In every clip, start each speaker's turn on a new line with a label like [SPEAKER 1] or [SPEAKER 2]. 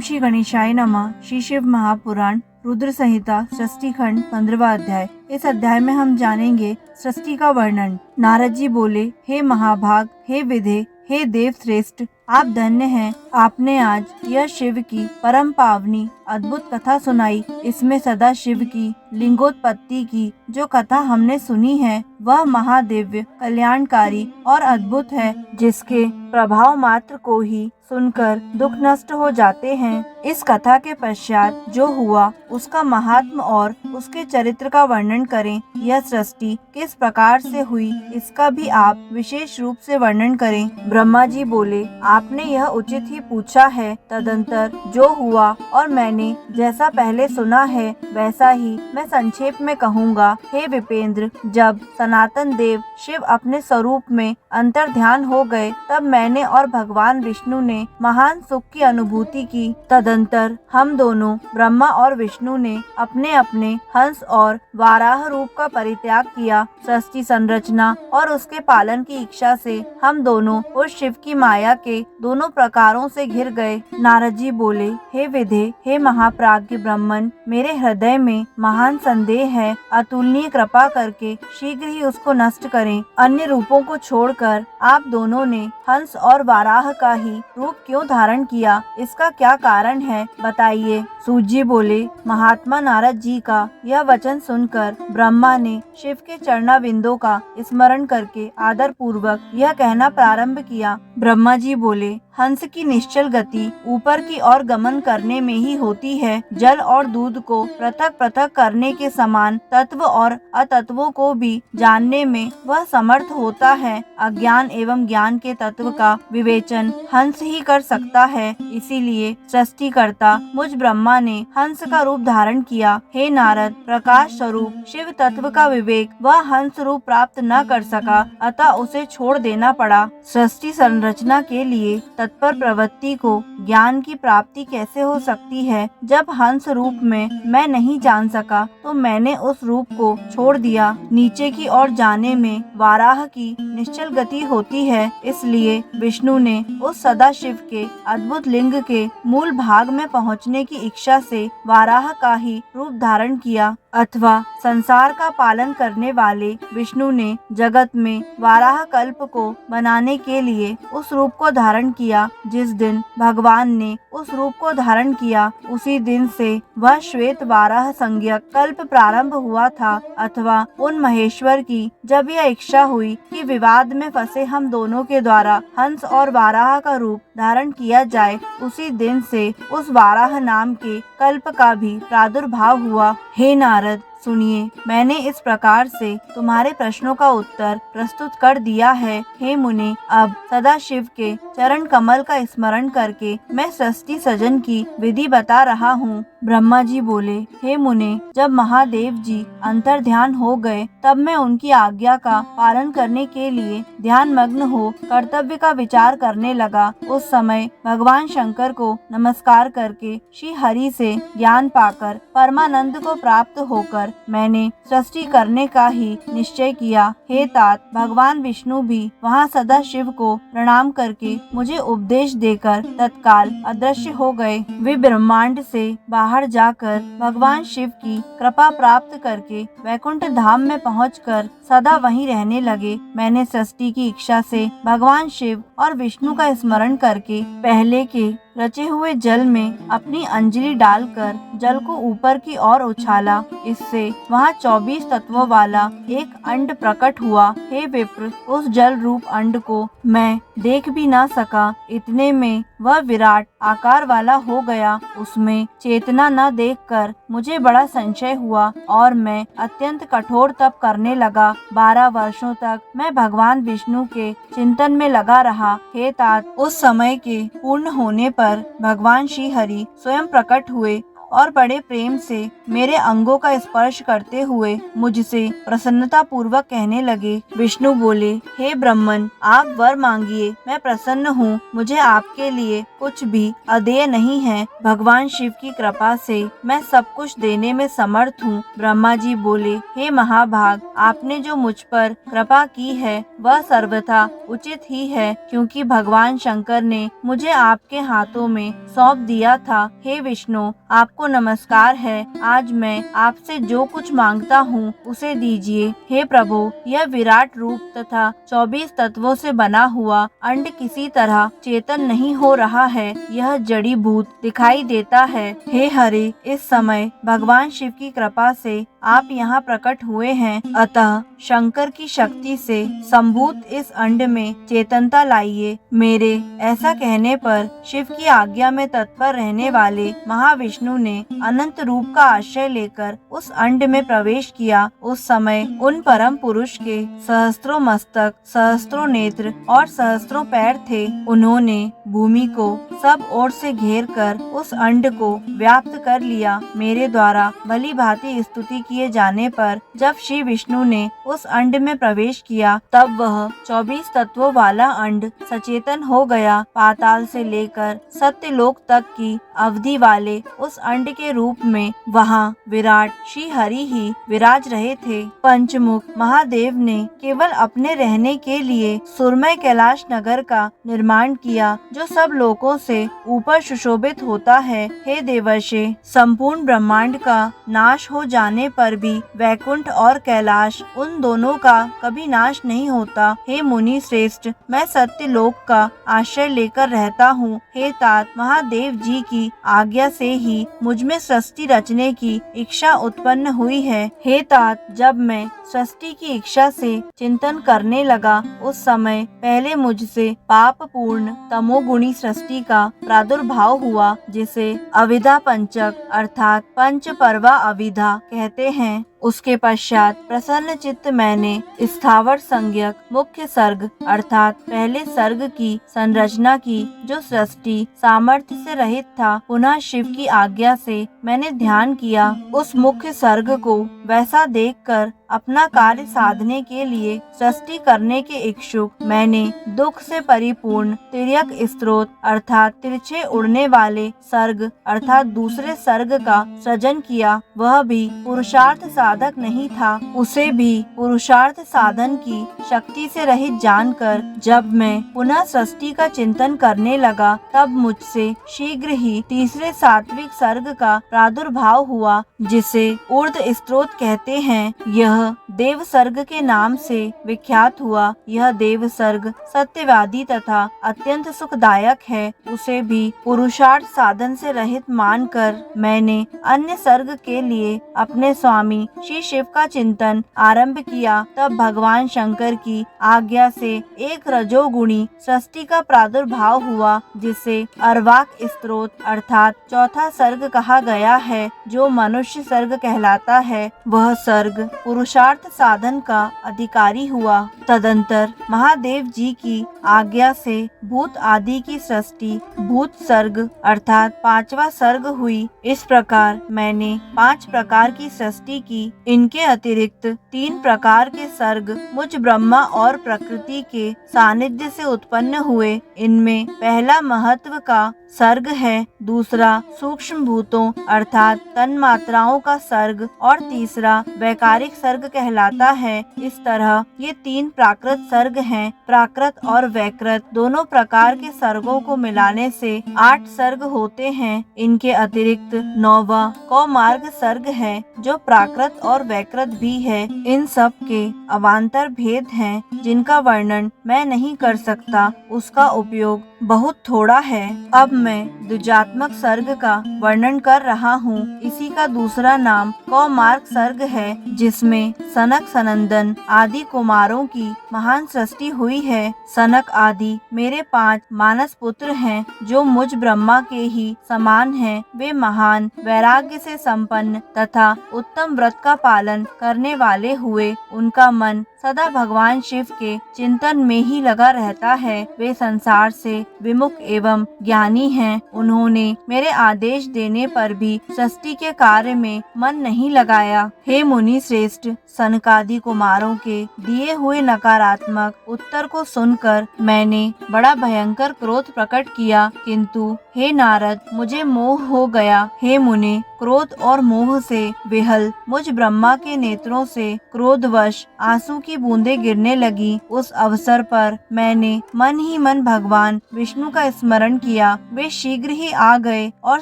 [SPEAKER 1] श्री गणेशाय नमः। श्री शिव महापुराण रुद्र संहिता सृष्टि खंड 15वां अध्याय। इस अध्याय में हम जानेंगे सृष्टि का वर्णन। नारद जी बोले, हे महाभाग, हे विधे, हे देव श्रेष्ठ, आप धन्य हैं। आपने आज यह शिव की परम पावनी अद्भुत कथा सुनाई। इसमें सदा शिव की लिंगोत्पत्ति की जो कथा हमने सुनी है वह महादिव्य, कल्याणकारी और अद्भुत है, जिसके प्रभाव मात्र को ही सुनकर दुख नष्ट हो जाते हैं। इस कथा के पश्चात जो हुआ उसका महात्म और उसके चरित्र का वर्णन करें। यह सृष्टि किस प्रकार से हुई इसका भी आप विशेष रूप से वर्णन करें। ब्रह्मा जी बोले, आपने यह उचित ही पूछा है। तदंतर जो हुआ और मैंने जैसा पहले सुना है वैसा ही मैं संक्षेप में कहूँगा। हे विपेंद्र, जब सनातन देव शिव अपने स्वरूप में अंतर्ध्यान हो गए तब मैंने और भगवान विष्णु ने महान सुख की अनुभूति की। तदंतर हम दोनों ब्रह्मा और विष्णु ने अपने अपने हंस और वाराह रूप का परित्याग किया। सृष्टि संरचना और उसके पालन की इच्छा से हम दोनों उस शिव की माया के दोनों प्रकारों से घिर गए। नारद जी बोले, हे विधे, हे महाप्राज्ञ ब्राह्मण, मेरे हृदय में महान संदेह है। अतुलनीय कृपा करके शीघ्र ही उसको नष्ट करें। अन्य रूपों को छोड़कर आप दोनों ने हंस और वाराह का ही रूप क्यों धारण किया? इसका क्या कारण है, बताइए। सूत जी बोले, महात्मा नारद जी का यह वचन सुनकर ब्रह्मा ने शिव के चरणाविंदों का स्मरण करके आदर पूर्वक यह कहना प्रारंभ किया। ब्रह्मा जी बोले, हंस की निश्चल गति ऊपर की ओर गमन करने में ही होती है। जल और दूध को पृथक पृथक करने के समान तत्व और अतत्वों को भी जानने में वह समर्थ होता है। अज्ञान एवं ज्ञान के तत्व का विवेचन हंस ही कर सकता है। इसीलिए सृष्टिकर्ता मुझ ब्रह्मा ने हंस का रूप धारण किया। हे नारद, प्रकाश स्वरूप शिव तत्व का विवेक वह हंस रूप प्राप्त न कर सका, अतः उसे छोड़ देना पड़ा। सृष्टि संरचना के लिए तत्पर प्रवृत्ति को ज्ञान की प्राप्ति कैसे हो सकती है? जब हंस रूप में मैं नहीं जान सका तो मैंने उस रूप को छोड़ दिया। नीचे की ओर जाने में वाराह की निश्चल गति होती है, इसलिए विष्णु ने उस सदाशिव के अद्भुत लिंग के मूल भाग में पहुंचने की इच्छा से वाराह का ही रूप धारण किया। अथवा संसार का पालन करने वाले विष्णु ने जगत में वाराह कल्प को बनाने के लिए उस रूप को धारण किया। जिस दिन भगवान ने उस रूप को धारण किया उसी दिन से वह श्वेत वाराह संज्ञक कल्प प्रारंभ हुआ था। अथवा उन महेश्वर की जब यह इच्छा हुई कि विवाद में फंसे हम दोनों के द्वारा हंस और वाराह का रूप धारण किया जाए, उसी दिन से उस वाराह नाम के कल्प का भी प्रादुर्भाव हुआ। हे नारद, सुनिए, मैंने इस प्रकार से तुम्हारे प्रश्नों का उत्तर प्रस्तुत कर दिया है। हे मुनि, अब सदाशिव के चरण कमल का स्मरण करके मैं सृष्टि सृजन की विधि बता रहा हूँ। ब्रह्मा जी बोले, हे मुने, जब महादेव जी अंतर्ध्यान हो गए तब मैं उनकी आज्ञा का पालन करने के लिए ध्यान मग्न हो कर्तव्य का विचार करने लगा। उस समय भगवान शंकर को नमस्कार करके श्री हरि से ज्ञान पाकर परमानंद को प्राप्त होकर मैंने सृष्टि करने का ही निश्चय किया। हे तात, भगवान विष्णु भी वहाँ सदा शिव को प्रणाम करके मुझे उपदेश देकर तत्काल अदृश्य हो गए। वे ब्रह्मांड से बाहर जाकर भगवान शिव की कृपा प्राप्त करके वैकुंठ धाम में पहुंचकर सदा वहीं रहने लगे। मैंने सृष्टि की इच्छा से भगवान शिव और विष्णु का स्मरण करके पहले के रचे हुए जल में अपनी अंजलि डालकर जल को ऊपर की ओर उछाला। इससे वहाँ 24 तत्वों वाला एक अंड प्रकट हुआ। हे विप्र, उस जल रूप अंड को मैं देख भी ना सका, इतने में वह विराट आकार वाला हो गया। उसमें चेतना न देखकर मुझे बड़ा संशय हुआ और मैं अत्यंत कठोर तप करने लगा। 12 वर्षों तक मैं भगवान विष्णु के चिंतन में लगा रहा। हे तात, उस समय के पूर्ण होने पर भगवान श्री हरि स्वयं प्रकट हुए और बड़े प्रेम से मेरे अंगों का स्पर्श करते हुए मुझसे प्रसन्नता पूर्वक कहने लगे। विष्णु बोले, हे ब्रह्मन, आप वर मांगिए, मैं प्रसन्न हूँ। मुझे आपके लिए कुछ भी अदेय नहीं है। भगवान शिव की कृपा से मैं सब कुछ देने में समर्थ हूँ। ब्रह्मा जी बोले, हे महाभाग, आपने जो मुझ पर कृपा की है वह सर्वथा उचित ही है, क्योंकि भगवान शंकर ने मुझे आपके हाथों में सौंप दिया था। हे विष्णु, आपको नमस्कार है। आज मैं आपसे जो कुछ मांगता हूँ उसे दीजिए। हे प्रभु, यह विराट रूप तथा 24 तत्वों से बना हुआ अंड किसी तरह चेतन नहीं हो रहा है, यह जड़ी भूत दिखाई देता है। हे हरे, इस समय भगवान शिव की कृपा से आप यहाँ प्रकट हुए हैं, अतः शंकर की शक्ति से संभूत इस अंड में चेतनता लाइए। मेरे ऐसा कहने पर शिव की आज्ञा में तत्पर रहने वाले महाविष्णु ने अनंत रूप का आश्रय लेकर उस अंड में प्रवेश किया। उस समय उन परम पुरुष के सहस्त्रों मस्तक, सहस्त्रों नेत्र और सहस्त्रों पैर थे। उन्होंने भूमि को सब ओर से घेर कर उस अंड को व्याप्त कर लिया। मेरे द्वारा भली भांति स्तुति किए जाने पर जब श्री विष्णु ने उस अंड में प्रवेश किया, तब वह 24 तत्वों वाला अंड सचेतन हो गया। पाताल से लेकर सत्यलोक तक की अवधि वाले उस अंड के रूप में वहाँ विराट श्री हरि ही विराज रहे थे। पंचमुख महादेव ने केवल अपने रहने के लिए सुरमय कैलाश नगर का निर्माण किया, जो सब लोकों से ऊपर सुशोभित होता है। हे देवर्षि, संपूर्ण ब्रह्मांड का नाश हो जाने पर भी वैकुंठ और कैलाश, उन दोनों का कभी नाश नहीं होता। हे मुनि श्रेष्ठ, मैं सत्यलोक का आश्रय लेकर रहता हूँ। हे तात, महादेव जी की आज्ञा से ही मुझ में सृष्टि रचने की इच्छा उत्पन्न हुई है। हे तात, जब मैं सृष्टि की इच्छा से चिंतन करने लगा, उस समय पहले मुझसे पाप पूर्ण तमोगुणी सृष्टि का प्रादुर्भाव हुआ, जिसे अविद्या पंचक अर्थात पंच पर्वा अविद्या कहते हैं। उसके पश्चात प्रसन्न चित्त मैंने स्थावर संज्ञक मुख्य सर्ग अर्थात पहले सर्ग की संरचना की, जो सृष्टि सामर्थ्य से रहित था। पुनः शिव की आज्ञा से मैंने ध्यान किया। उस मुख्य सर्ग को वैसा देखकर अपना कार्य साधने के लिए सृष्टि करने के इच्छुक मैंने दुख से परिपूर्ण तिर्यक स्त्रोत अर्थात तिरछे उड़ने वाले सर्ग अर्थात दूसरे सर्ग का सृजन किया। वह भी पुरुषार्थ साधक नहीं था। उसे भी पुरुषार्थ साधन की शक्ति से रहित जानकर जब मैं पुनः सृष्टि का चिंतन करने लगा, तब मुझसे शीघ्र ही तीसरे सात्विक सर्ग का प्रादुर्भाव हुआ, जिसे ऊर्ध स्त्रोत कहते हैं। यह देव सर्ग के नाम से विख्यात हुआ। यह देव सर्ग सत्यवादी तथा अत्यंत सुखदायक है। उसे भी पुरुषार्थ साधन से रहित मानकर मैंने अन्य सर्ग के लिए अपने स्वामी श्री शिव का चिंतन आरंभ किया। तब भगवान शंकर की आज्ञा से एक रजोगुणी सृष्टि का प्रादुर्भाव हुआ, जिसे अर्वाक स्त्रोत अर्थात चौथा सर्ग कहा गया है, जो मनुष्य सर्ग कहलाता है। वह सर्ग पुरुषार्थ साधन का अधिकारी हुआ। तदंतर महादेव जी की आज्ञा से भूत आदि की सृष्टि भूत सर्ग अर्थात पांचवा सर्ग हुई। इस प्रकार मैंने 5 प्रकार की सृष्टि की। इनके अतिरिक्त 3 प्रकार के सर्ग मुझ ब्रह्मा और प्रकृति के सानिध्य से उत्पन्न हुए। इनमें पहला महत्व का सर्ग है, दूसरा सूक्ष्म भूतों अर्थात तन्मात्राओं का सर्ग और तीसरा वैकारिक सर्ग कहलाता है। इस तरह ये 3 प्राकृत सर्ग हैं। प्राकृत और वैकृत दोनों प्रकार के सर्गों को मिलाने से 8 सर्ग होते हैं। इनके अतिरिक्त 9वां कौमार्ग सर्ग है, जो प्राकृत और वैकृत भी है। इन सब के अवान्तर भेद हैं, जिनका वर्णन मैं नहीं कर सकता। उसका उपयोग बहुत थोड़ा है। अब मैं द्विजात्मक सर्ग का वर्णन कर रहा हूँ। इसी का दूसरा नाम कौमार्ग सर्ग है, जिसमें सनक सनंदन आदि कुमारों की महान सृष्टि हुई है। सनक आदि मेरे 5 मानस पुत्र हैं, जो मुझ ब्रह्मा के ही समान हैं। वे महान वैराग्य से संपन्न तथा उत्तम व्रत का पालन करने वाले हुए उनका मन सदा भगवान शिव के चिंतन में ही लगा रहता है। वे संसार से विमुख एवं ज्ञानी हैं। उन्होंने मेरे आदेश देने पर भी सृष्टि के कार्य में मन नहीं लगाया। हे मुनि श्रेष्ठ, सनकादि कुमारों के दिए हुए नकारात्मक उत्तर को सुनकर मैंने बड़ा भयंकर क्रोध प्रकट किया, किंतु हे नारद, मुझे मोह हो गया। हे मुने, क्रोध और मोह से विहल मुझ ब्रह्मा के नेत्रों से क्रोधवश आंसू की बूंदें गिरने लगी। उस अवसर पर मैंने मन ही मन भगवान विष्णु का स्मरण किया। वे शीघ्र ही आ गए और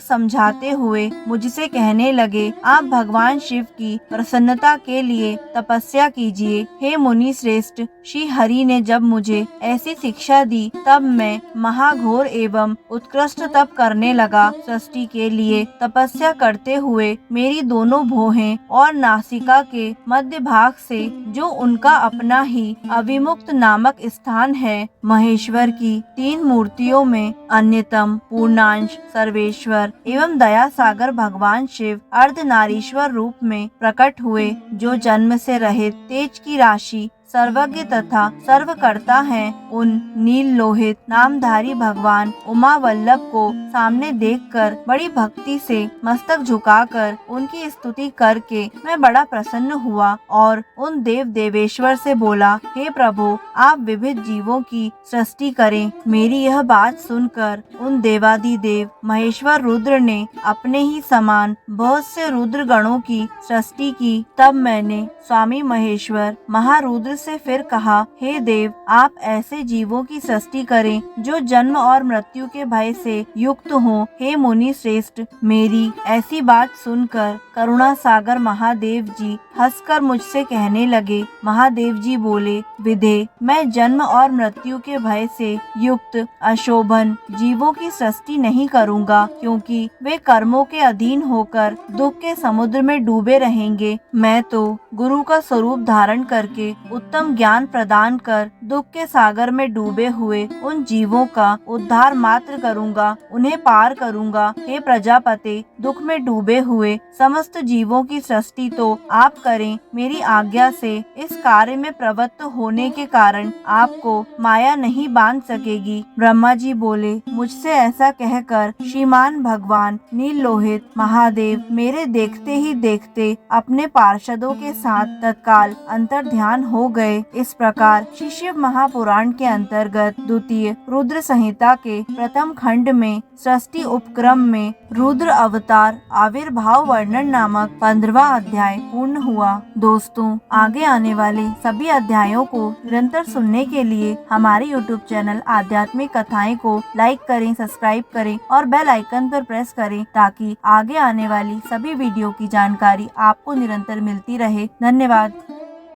[SPEAKER 1] समझाते हुए मुझसे कहने लगे, आप भगवान शिव की प्रसन्नता के लिए तपस्या कीजिए। हे मुनि श्रेष्ठ, श्री हरि ने जब मुझे ऐसी शिक्षा दी, तब मैं महाघोर एवं उत्कृष्ट तप करने लगा। सृष्टि के लिए तपस्या करते हुए मेरी दोनों भौहें और नासिका के मध्य भाग से, जो उनका अपना ही अविमुक्त नामक स्थान है, महेश्वर की 3 मूर्तियों में अन्यतम पूर्णांश सर्वेश्वर एवं दया सागर भगवान शिव अर्धनारीश्वर रूप में प्रकट हुए, जो जन्म से रहित तेज की राशि, सर्वज्ञ तथा सर्वकर्ता हैं। उन नील लोहित नामधारी भगवान उमा वल्लभ को सामने देखकर बड़ी भक्ति से मस्तक झुकाकर उनकी स्तुति करके मैं बड़ा प्रसन्न हुआ और उन देव देवेश्वर से बोला, हे प्रभु, आप विविध जीवों की सृष्टि करें। मेरी यह बात सुनकर उन देवादिदेव महेश्वर रुद्र ने अपने ही समान बहुत से रुद्र गणों की सृष्टि की। तब मैंने स्वामी महेश्वर महारुद्र से फिर कहा, हे देव, आप ऐसे जीवों की सृष्टि करें जो जन्म और मृत्यु के भय से युक्त हों। हे मुनि श्रेष्ठ, मेरी ऐसी बात सुनकर करुणा सागर महादेव जी हंसकर मुझसे कहने लगे। महादेव जी बोले, विधे, मैं जन्म और मृत्यु के भय से युक्त अशोभन जीवों की सृष्टि नहीं करूँगा, क्योंकि वे कर्मों के अधीन होकर दुख के समुद्र में डूबे रहेंगे। मैं तो गुरु का स्वरूप धारण करके उत्तम ज्ञान प्रदान कर दुख के सागर में डूबे हुए उन जीवों का उद्धार मात्र करूँगा, उन्हें पार करूँगा। हे प्रजापति, दुख में डूबे हुए समस्त जीवों की सृष्टि तो आप करें। मेरी आज्ञा से इस कार्य में प्रवृत्त होने के कारण आपको माया नहीं बांध सकेगी। ब्रह्मा जी बोले, मुझसे ऐसा कहकर श्रीमान भगवान नील लोहित महादेव मेरे देखते ही देखते अपने पार्षदों के साथ तत्काल अंतर ध्यान हो गए। इस प्रकार श्री शिव महापुराण के अंतर्गत द्वितीय रुद्र संहिता के प्रथम खंड में सृष्टि उपक्रम में रुद्र अवतार आविर्भाव वर्णन नामक 15वां अध्याय पूर्ण हुआ। दोस्तों, आगे आने वाले सभी अध्यायों को निरंतर सुनने के लिए हमारे YouTube चैनल आध्यात्मिक कथाएं को लाइक करें, सब्सक्राइब करें और बेल आइकन पर प्रेस करें, ताकि आगे आने वाली सभी वीडियो की जानकारी आपको निरंतर मिलती रहे। धन्यवाद।